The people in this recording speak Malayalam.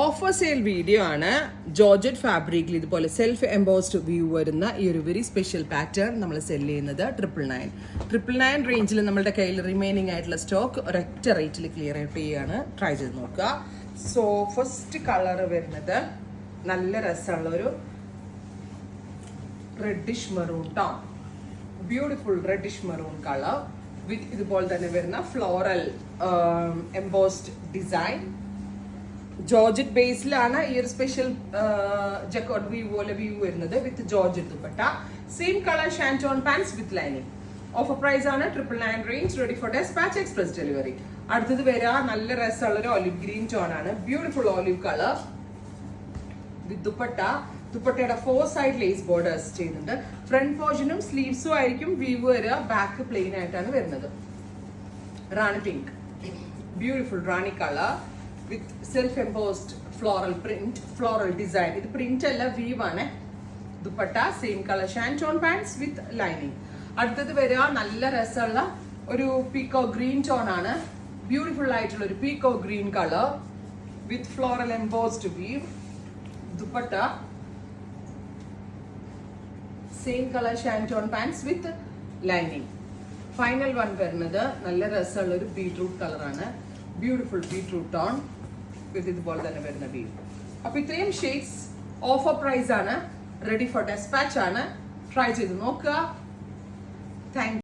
ഓഫർ സെയിൽ വീഡിയോ ആണ്. ജോർജറ്റ് ഫാബ്രിക്കിൽ ഇതുപോലെ സെൽഫ് എംബോസ്ഡ് വ്യൂ വരുന്ന ഈ ഒരു വെരി സ്പെഷ്യൽ പാറ്റേൺ നമ്മൾ സെൽ ചെയ്യുന്നത് 999 റേഞ്ചിൽ നമ്മുടെ കയ്യിൽ റിമൈനിങ് ആയിട്ടുള്ള സ്റ്റോക്ക് ഒരൊറ്റ റേറ്റിൽ ക്ലിയർ ഔട്ട് ചെയ്യുകയാണ്. ട്രൈ ചെയ്ത് നോക്കുക. സോ ഫസ്റ്റ് കളർ വരുന്നത് നല്ല രസമുള്ള ഒരു reddish maroon tone, beautiful reddish maroon colour വിത്ത് ഇതുപോലെ തന്നെ വരുന്ന ഫ്ലോറൽ എംബോസ്ഡ് ഡിസൈൻ. ജോർജറ്റ് ബേസിലാണ് ഈ ഒരു സ്പെഷ്യൽ ജക്കോട്ട് വ്യൂ പോലെ വ്യൂ വരുന്നത് with georgette dupatta. Same colour shantoon pants with lining. Offer price ആണ് 999 range. Ready for dispatch, express delivery. അടുത്തത് വരാ നല്ല രസമുള്ള ഒരു ഒലിവ് ഗ്രീൻ ടോൺ ആണ്. Beautiful olive colour with dupatta. ദുപ്പട്ടയുടെ 4 സൈഡ് ലേസ് ബോർഡേഴ്സ് ചെയ്യുന്നുണ്ട്. ഫ്രണ്ട് പോർഷനും സ്ലീവ്സും ആയിരിക്കും വ്യൂ വരിക. ബാക്ക് പ്ലെയിൻ ആയിട്ടാണ് വരുന്നത്. Rani pink, beautiful rani colour with self embossed floral print, floral design. ഇത് പ്രിന്റ് അല്ല, വീവ് ആണ്. Dupatta same colour shantoon pants with lining. അടുത്തത് വരിക നല്ല രസമുള്ള ഒരു പീക്കോ ഗ്രീൻ ടോൺ ആണ്. ബ്യൂട്ടിഫുൾ ആയിട്ടുള്ള ഒരു peacock green colour with floral embossed weave. Dupatta same colour shantoon pants with lining. Final one വരുന്നത് നല്ല രസമുള്ള ഒരു ബീട്രൂട്ട് കളറാണ്. ബ്യൂട്ടിഫുൾ ബീട്രൂട്ട് ടോൺ വിത്ത് ഇതുപോലെ തന്നെ വരുന്ന വീവ്. അപ്പൊ ഇത്രയും ഷെയ്ഡ്സ് ഓഫർ പ്രൈസ് ആണ്. റെഡി ഫോർ ഡെസ്പാച്ച് ആണ്. ട്രൈ ചെയ്ത് നോക്കുക. താങ്ക്